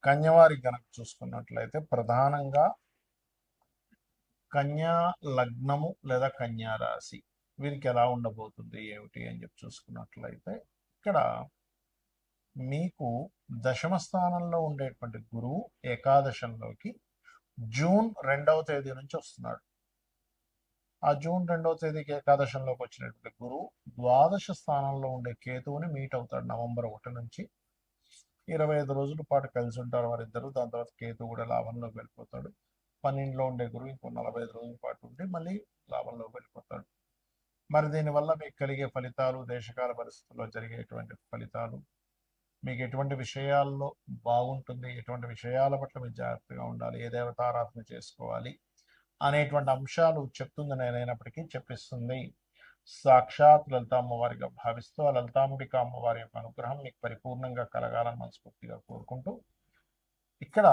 కన్యవారికి గనక చూసుకున్నట్లయితే ప్రధానంగా కన్యా లగ్నము లేదా కన్యా రాశి వీరికి ఎలా ఉండబోతుంది ఏమిటి అని చెప్పి చూసుకున్నట్లయితే ఇక్కడ మీకు దశమ స్థానంలో ఉండేటువంటి గురువు ఏకాదశంలోకి జూన్ 2వ తేదీ నుంచి వస్తున్నాడు. ఆ జూన్ 2వ తేదీకి ఏకాదశంలోకి వచ్చినటువంటి గురువు ద్వాదశ స్థానంలో ఉండే కేతువుని మీట్ అవుతాడు. నవంబర్ 1 నుంచి 25 రోజుల పాటు కలిసి ఉంటారు వారిద్దరు. దాని తర్వాత కేతు కూడా లాభంలోకి వెళ్ళిపోతాడు. 12లో ఉండే గురువు ఇంకో 45 రోజుల పాటు ఉండి మళ్ళీ లాభంలోకి వెళ్ళిపోతాడు. మరి దీనివల్ల మీకు కలిగే ఫలితాలు, దేశకాల పరిస్థితుల్లో జరిగేటువంటి ఫలితాలు, మీకు ఎటువంటి విషయాల్లో బాగుంటుంది, ఎటువంటి విషయాల పట్ల మీరు జాగ్రత్తగా ఉండాలి, ఏ దేవతారాధన చేసుకోవాలి అనేటువంటి అంశాలు చెప్తుంది నేనైనప్పటికీ చెప్పిస్తుంది సాక్షాత్ లలిత అమ్మవారిగా భావిస్తూ ఆ లలితాంబిక అమ్మవారి యొక్క అనుగ్రహం మీకు పరిపూర్ణంగా కలగాలని మనస్ఫూర్తిగా కోరుకుంటూ ఇక్కడ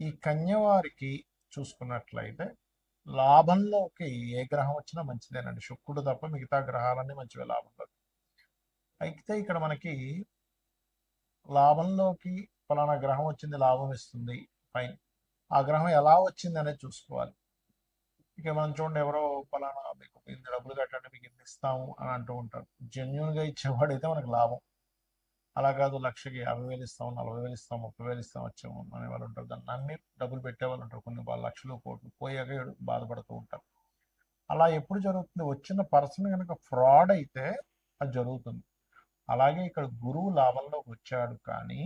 ఈ కన్యవారికి చూసుకున్నట్లయితే లాభంలోకి ఏ గ్రహం వచ్చినా మంచిదేనండి. శుక్రుడు తప్ప మిగతా గ్రహాలన్నీ మంచివే లాభంలోకి. అయితే ఇక్కడ మనకి లాభంలోకి ఫలానా గ్రహం వచ్చింది లాభం ఇస్తుంది, ఫైన్. ఆ గ్రహం ఎలా వచ్చింది అనేది చూసుకోవాలి. ఇక మనం చూడండి, ఎవరో ఫలానా మీకు ఇన్ని డబ్బులు కట్టండి మీకు ఇన్ని ఇస్తాము అని అంటూ ఉంటారు. జెన్యున్గా ఇచ్చేవాడైతే మనకు లాభం. అలా కాదు, లక్షకి 50,000 ఇస్తాం, 40,000 ఇస్తాం, 30,000 ఇస్తాం వచ్చాము అనే వాళ్ళు ఉంటారు. దాన్ని అన్ని డబ్బులు పెట్టేవాళ్ళు ఉంటారు. కొన్ని లక్షలు కోట్లు పోయాక బాధపడుతూ ఉంటారు. అలా ఎప్పుడు జరుగుతుంది? వచ్చిన పర్సన్ కనుక ఫ్రాడ్ అయితే అది జరుగుతుంది. అలాగే ఇక్కడ గురువు లాభంలోకి వచ్చాడు, కానీ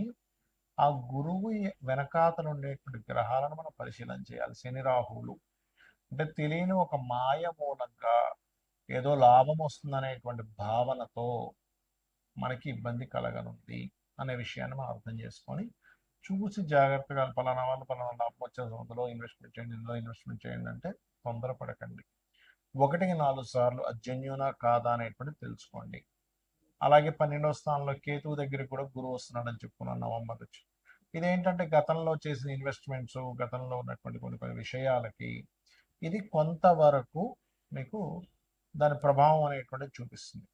ఆ గురువు వెనకాతలు ఉండేటువంటి గ్రహాలను మనం పరిశీలన చేయాలి. శని రాహువులు అంటే తెలియని ఒక మాయ మూలంగా ఏదో లాభం వస్తుందనేటువంటి భావనతో మనకి ఇబ్బంది కలగనుంది అనే విషయాన్ని మనం అర్థం చేసుకొని చూసి జాగ్రత్తగా పలానా వాళ్ళు పలానా లాభం వచ్చే సందులో ఇన్వెస్ట్మెంట్ చేయండి, ఇందులో ఇన్వెస్ట్మెంట్ చేయండి అంటే తొందరపడకండి. 1-4 సార్లు అది జెన్యూనా కాదా అనేటువంటి తెలుసుకోండి. అలాగే 12వ స్థానంలో కేతువు దగ్గర కూడా గురువు వస్తున్నాడని చెప్పుకున్నాను నవంబర్ నుంచి. ఇదేంటంటే గతంలో చేసిన ఇన్వెస్ట్మెంట్స్, గతంలో ఉన్నటువంటి కొన్ని విషయాలకి ఇది కొంతవరకు మీకు దాని ప్రభావం అనేటువంటిది చూపిస్తుంది.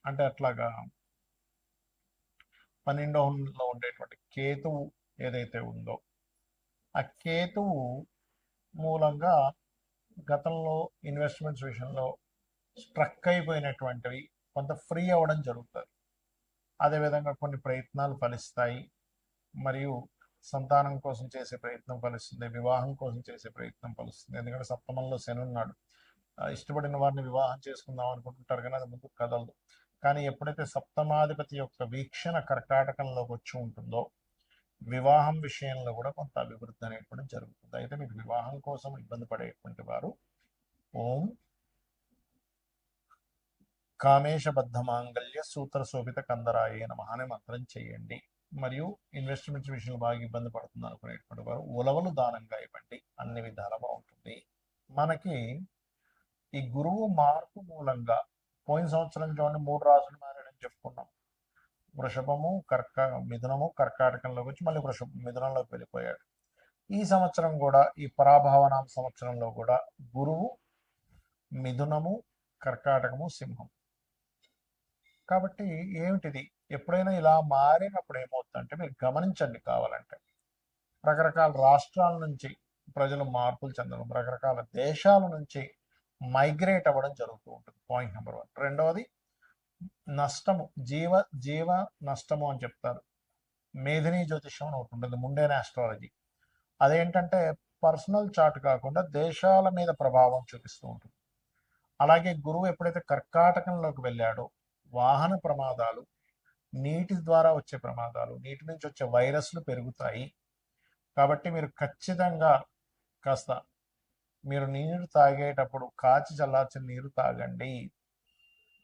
అంటే అట్లాగా 12లో ఉండేటువంటి కేతువు ఏదైతే ఉందో ఆ కేతువు మూలంగా గతంలో ఇన్వెస్ట్మెంట్స్ విషయంలో స్ట్రక్ అయిపోయినటువంటివి కొంత ఫ్రీ అవ్వడం జరుగుతుంది. అదేవిధంగా కొన్ని ప్రయత్నాలు ఫలిస్తాయి, మరియు సంతానం కోసం చేసే ప్రయత్నం ఫలిస్తుంది, వివాహం కోసం చేసే ప్రయత్నం ఫలిస్తుంది. ఎందుకంటే సప్తమంలో శని ఉన్నాడు. ఇష్టపడిన వారిని వివాహం చేసుకుందాం అనుకుంటుంటారు, కానీ అది ముందుకు కదలదు. కానీ ఎప్పుడైతే సప్తమాధిపతి యొక్క వీక్షణ కర్కాటకంలోకి వచ్చి ఉంటుందో వివాహం విషయంలో కూడా కొంత అభివృద్ధి అనేటువంటి జరుగుతుంది. అయితే మీకు వివాహం కోసం ఇబ్బంది పడేటువంటి వారు ఓం కామేశబద్ధ మాంగళ్య సూత్ర శోభిత కందరాయ నమః అనే మంత్రం చేయండి. మరియు ఇన్వెస్ట్మెంట్స్ విషయంలో బాగా ఇబ్బంది పడుతుంది అనుకునేటువంటి వారు ఉలవలు దానంగా ఇవ్వండి. అన్ని విధాలా బాగుంటుంది. మనకి ఈ గురువు మార్పు మూలంగా పోయిన సంవత్సరం చూడండి 3 రాసులు మారాడని చెప్పుకున్నాం. వృషభము, మిథునము కర్కాటకంలోకి వచ్చి మళ్ళీ మిథునంలోకి వెళ్ళిపోయాడు. ఈ సంవత్సరం కూడా ఈ పరాభావనామ సంవత్సరంలో కూడా గురువు మిథునము, కర్కాటకము, సింహం. కాబట్టి ఏమిటిది? ఎప్పుడైనా ఇలా మారినప్పుడు ఏమవుతుందంటే మీరు గమనించండి. కావాలంటే రకరకాల రాష్ట్రాల నుంచి ప్రజలు మార్పులు చెందడం, రకరకాల దేశాల నుంచి మైగ్రేట్ అవ్వడం జరుగుతూ ఉంటుంది. Point number 1. రెండవది నష్టము, జీవ నష్టము అని చెప్తారు. మేధిని జ్యోతిష్యం అని ఒకటి ఉంటుంది, ముండేన్ ఆస్ట్రాలజీ. అదేంటంటే పర్సనల్ చార్ట్ కాకుండా దేశాల మీద ప్రభావం చూపిస్తూ ఉంటుంది. అలాగే గురువు ఎప్పుడైతే కర్కాటకంలోకి వెళ్ళాడో వాహన ప్రమాదాలు, నీటి ద్వారా వచ్చే ప్రమాదాలు, నీటి నుంచి వచ్చే వైరస్లు పెరుగుతాయి. కాబట్టి మీరు ఖచ్చితంగా కాస్త మీరు నీరు తాగేటప్పుడు కాచి చల్లార్చిన నీరు తాగండి.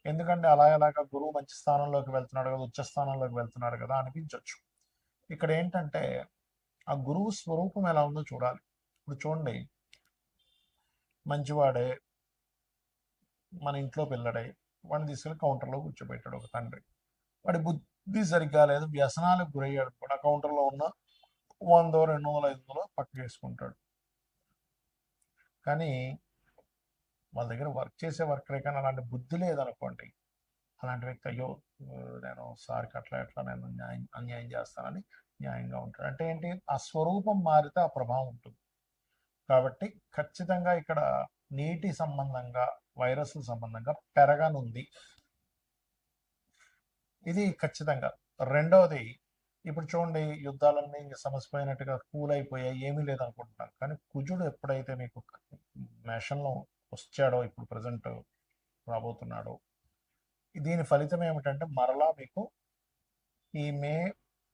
ఎందుకంటే అలాగా గురువు మంచి స్థానంలోకి వెళ్తున్నాడు కదా, ఉచ్చ స్థానంలోకి వెళ్తున్నాడు కదా అనిపించవచ్చు. ఇక్కడ ఏంటంటే ఆ గురువు స్వరూపం ఎలా ఉందో చూడాలి. ఇప్పుడు చూడండి, మంచివాడే మన ఇంట్లో పిల్లడై వాడిని తీసుకెళ్ళి కౌంటర్లో కూర్చోబెట్టాడు ఒక తండ్రి. వాడి బుద్ధి సరిగ్గా లేదు, వ్యసనాలకు గురయ్యాడు కూడా. కౌంటర్లో ఉన్న 100, 200, 500 పక్కకు వేసుకుంటాడు. కానీ వాళ్ళ దగ్గర వర్క్ చేసే వర్కరే కానీ అలాంటి బుద్ధి లేదనుకోండి, అలాంటి వ్యక్తి అయ్యో నేను సార్కి అట్లా ఎట్లా నేను అన్యాయం చేస్తానని న్యాయంగా ఉంటాడు. అంటే ఏంటి, ఆ స్వరూపం మారితే ఆ ప్రభావం ఉంటుంది. కాబట్టి ఖచ్చితంగా ఇక్కడ నీటి సంబంధంగా, వైరస్ సంబంధంగా పెరగనుంది, ఇది ఖచ్చితంగా. రెండవది, ఇప్పుడు చూడండి యుద్ధాలన్నీ సమసిపోయినట్టుగా కూల్ అయిపోయాయి, ఏమీ లేదనుకుంటున్నాను. కానీ కుజుడు ఎప్పుడైతే మీకు మేషంలో వచ్చాడో, ఇప్పుడు ప్రజెంట్ రాబోతున్నాడో, దీని ఫలితం ఏమిటంటే మరలా మీకు ఈ మే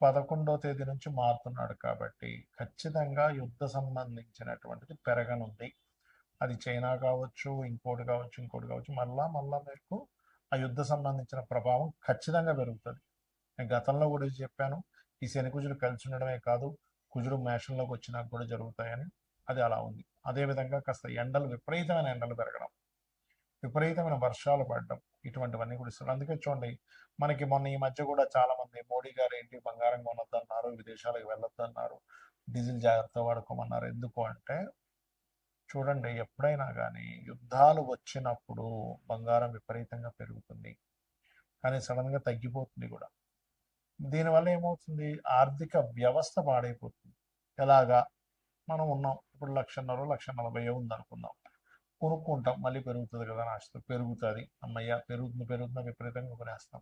11వ తేదీ నుంచి మారుతున్నాడు. కాబట్టి ఖచ్చితంగా యుద్ధ సంబంధించినటువంటిది పెరగనుంది. అది చైనా కావచ్చు, ఇంకోటి కావచ్చు, ఇంకోటి కావచ్చు, మళ్ళా మళ్ళా మీకు ఆ యుద్ధ సంబంధించిన ప్రభావం ఖచ్చితంగా పెరుగుతుంది. నేను గతంలో కూడా ఇది చెప్పాను, ఈ శని కుజుడు కలిసి ఉండడమే కాదు, కుజుడు మేషంలోకి వచ్చినాక కూడా జరుగుతాయని. అది అలా ఉంది. అదేవిధంగా కాస్త ఎండలు, విపరీతమైన ఎండలు పెరగడం, విపరీతమైన వర్షాలు పడడం, ఇటువంటివన్నీ కూడా ఇస్తారు. అందుకే చూడండి, మనకి మొన్న ఈ మధ్య కూడా చాలా మంది మోడీ గారు ఏంటి బంగారం కొనొద్దన్నారు, విదేశాలకు వెళ్ళొద్దన్నారు, డీజిల్ జాగ్రత్త వాడుకోమన్నారు. ఎందుకు అంటే చూడండి, ఎప్పుడైనా కానీ యుద్ధాలు వచ్చినప్పుడు బంగారం విపరీతంగా పెరుగుతుంది, కానీ సడన్గా తగ్గిపోతుంది కూడా. దీనివల్ల ఏమవుతుంది, ఆర్థిక వ్యవస్థ పాడైపోతుంది. ఎలాగా, మనం ఉన్నాం ఇప్పుడు 1,50,000 1,40,000 ఉందనుకుందాం, కొనుక్కుంటాం, మళ్ళీ పెరుగుతుంది కదా ఆశతో, పెరుగుతుంది, అమ్మయ్య పెరుగుతుంది పెరుగుతుంది విపరీతంగా కొనేస్తాం.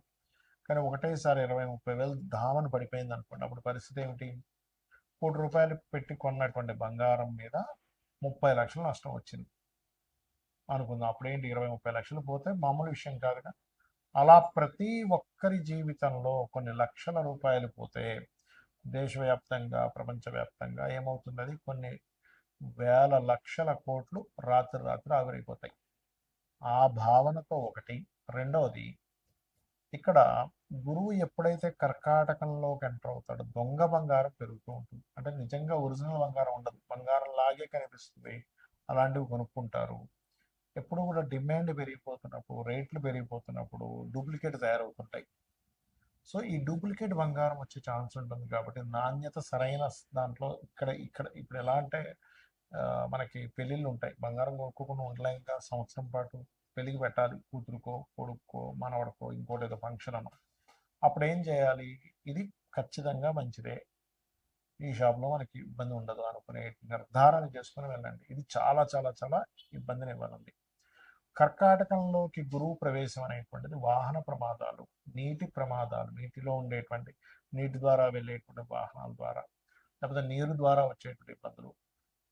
కానీ ఒకటేసారి 20,000 30,000 ధామను పడిపోయింది అనుకోండి, అప్పుడు పరిస్థితి ఏమిటి, ₹1,00,000 పెట్టి కొన్నటువంటి బంగారం మీద 30 లక్షలు నష్టం వచ్చింది అనుకుందాం. అప్పుడేంటి 20 30 లక్షలు పోతే మామూలు విషయం కాదుగా. అలా ప్రతి ఒక్కరి జీవితంలో కొన్ని లక్షల రూపాయలు పోతే దేశవ్యాప్తంగా, ప్రపంచవ్యాప్తంగా ఏమవుతున్నది, కొన్ని వేల లక్షల కోట్లు రాత్రి రాత్రి ఆవిరైపోతాయి. ఆ భావనతో ఒకటి. రెండవది, ఇక్కడ గురువు ఎప్పుడైతే కర్కాటకంలోకి ఎంటర్ అవుతాడో దొంగ బంగారం పెరుగుతూ ఉంటుంది. అంటే నిజంగా ఒరిజినల్ బంగారం ఉండదు, బంగారం లాగే కనిపిస్తుంది, అలాంటివి కొనుక్కుంటారు. ఎప్పుడు కూడా డిమాండ్ పెరిగిపోతున్నప్పుడు, రేట్లు పెరిగిపోతున్నప్పుడు డూప్లికేట్ తయారవుతుంటాయి. సో ఈ డూప్లికేట్ బంగారం వచ్చే ఛాన్స్ ఉంటుంది. కాబట్టి నాణ్యత సరైన దాంట్లో ఇక్కడ ఇక్కడ ఇప్పుడు ఎలా అంటే మనకి పెళ్ళిళ్ళు ఉంటాయి, బంగారం కొనుక్కోకుండా ఉండలేక సంవత్సరం పాటు పెళ్ళికి పెట్టాలి, కూతురుకో కొడుక్కో మనవడకో ఇంకోటి ఏదో ఫంక్షన్ అన్న, అప్పుడు ఏం చేయాలి, ఇది ఖచ్చితంగా మంచిదే, ఈ షాప్లో మనకి ఇబ్బంది ఉండదు అనుకునే నిర్ధారణ చేసుకుని వెళ్ళండి. ఇది చాలా చాలా చాలా ఇబ్బందిని ఇవ్వనుంది. కర్కాటకంలోకి గురువు ప్రవేశం అనేటువంటిది వాహన ప్రమాదాలు, నీటి ప్రమాదాలు, నీటిలో ఉండేటువంటి నీటి ద్వారా వెళ్ళేటువంటి వాహనాల ద్వారా, లేకపోతే నీరు ద్వారా వచ్చేటువంటి ఇబ్బందులు,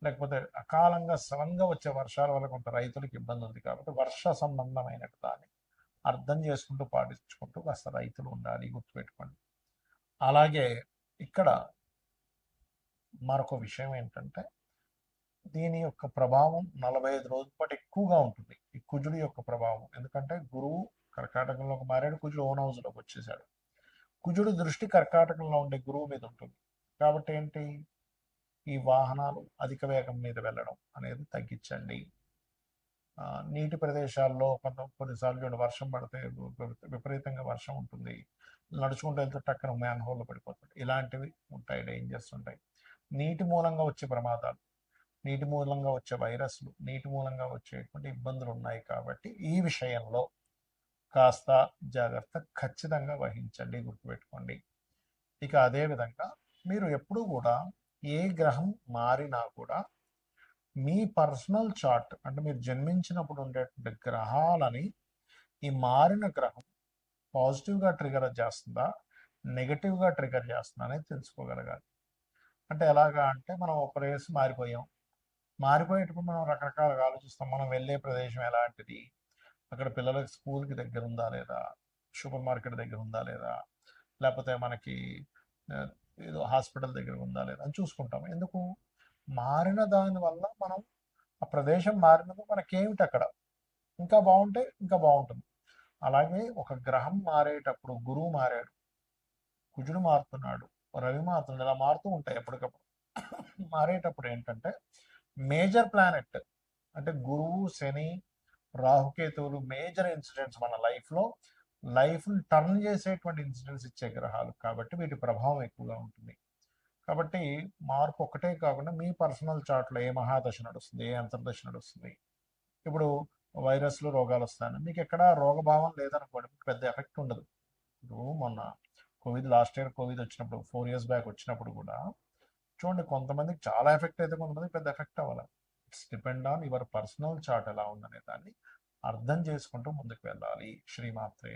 లేకపోతే అకాలంగా సడన్గా వచ్చే వర్షాల వల్ల కొంత రైతులకు ఇబ్బంది ఉంది. కాబట్టి వర్ష సంబంధమైన దాన్ని అర్థం చేసుకుంటూ పాటించుకుంటూ కాస్త రైతులు ఉండాలి, గుర్తుపెట్టుకోండి. అలాగే ఇక్కడ మరొక విషయం ఏంటంటే, దీని యొక్క ప్రభావం 45 రోజుల పాటు ఎక్కువగా ఉంటుంది, ఈ కుజుడి యొక్క ప్రభావం. ఎందుకంటే గురువు కర్కాటకంలోకి మారాడు, కుజుడు ఓన్ హౌస్లోకి వచ్చేసాడు. కుజుడు దృష్టి కర్కాటకంలో ఉండే గురువు మీద ఉంటుంది. కాబట్టి ఏంటి, ఈ వాహనాలు అధిక వేగం మీద వెళ్ళడం అనేది తగ్గించండి. నీటి ప్రదేశాల్లో కొన్నిసార్లు చూడండి, వర్షం పడితే విపరీతంగా వర్షం ఉంటుంది, నడుచుకుంటూ వెళ్తే టక్కన మ్యాన్ హోల్లో పడిపోతుంది, ఇలాంటివి ఉంటాయి, డేంజర్స్ ఉంటాయి. నీటి మూలంగా వచ్చే ప్రమాదాలు, నీటి మూలంగా వచ్చే వైరస్లు, నీటి మూలంగా వచ్చేటువంటి ఇబ్బందులు ఉన్నాయి. కాబట్టి ఈ విషయంలో కాస్త జాగ్రత్త ఖచ్చితంగా వహించండి, గుర్తుపెట్టుకోండి. ఇక అదేవిధంగా మీరు ఎప్పుడు కూడా ఏ గ్రహం మారినా కూడా మీ పర్సనల్ చార్ట్, అంటే మీరు జన్మించినప్పుడు ఉండేటువంటి గ్రహాలని ఈ మారిన గ్రహం పాజిటివ్గా ట్రిగర్ చేస్తుందా, నెగటివ్గా ట్రిగర్ చేస్తుందా అనేది తెలుసుకోగలగాలి. అంటే ఎలాగా అంటే, మనం ఒక ప్లేస్ మారిపోయేటప్పుడు మనం రకరకాలుగా ఆలోచిస్తాం. మనం వెళ్ళే ప్రదేశం ఎలాంటిది, అక్కడ పిల్లలకి స్కూల్కి దగ్గర ఉందా లేదా, సూపర్ మార్కెట్ దగ్గర ఉందా లేదా, లేకపోతే మనకి ఏదో హాస్పిటల్ దగ్గర ఉందా లేదా అని చూసుకుంటాం. ఎందుకు, మారిన దాని వల్ల మనం ఆ ప్రదేశం మారినప్పుడు మనకేమిటి అక్కడ ఇంకా బాగుంటే ఇంకా బాగుంటుంది. అలాగే ఒక గ్రహం మారేటప్పుడు, గురువు మారాడు, కుజుడు మారుతున్నాడు, రవి మారుతున్నాడు, ఇలా మారుతూ ఉంటాయి ఎప్పటికప్పుడు. మారేటప్పుడు ఏంటంటే మేజర్ ప్లానెట్ అంటే గురువు, శని, రాహుకేతువులు మేజర్ ఇన్సిడెంట్స్ మన లైఫ్ని టర్న్ చేసేటువంటి ఇన్సిడెంట్స్ ఇచ్చే గ్రహాలు. కాబట్టి వీటి ప్రభావం ఎక్కువగా ఉంటుంది. కాబట్టి మార్పు ఒకటే కాకుండా మీ పర్సనల్ చార్ట్లో ఏ మహాదశ నడుస్తుంది, ఏ అంతర్దశ నడుస్తుంది. ఇప్పుడు వైరస్లు రోగాలు వస్తాయని. మీకు ఎక్కడ రోగభావం లేదనుకోండి, మీకు పెద్ద ఎఫెక్ట్ ఉండదు. ఇప్పుడు మొన్న లాస్ట్ ఇయర్ కోవిడ్ వచ్చినప్పుడు 4 years బ్యాక్ వచ్చినప్పుడు కూడా చూడండి, కొంతమందికి చాలా ఎఫెక్ట్ అయితే కొంతమందికి పెద్ద ఎఫెక్ట్ అవ్వాలి. It's depend on your personal chart ఎలా ఉందనే దాన్ని అర్థం చేసుకుంటూ ముందుకు వెళ్ళాలి. శ్రీమాత్రే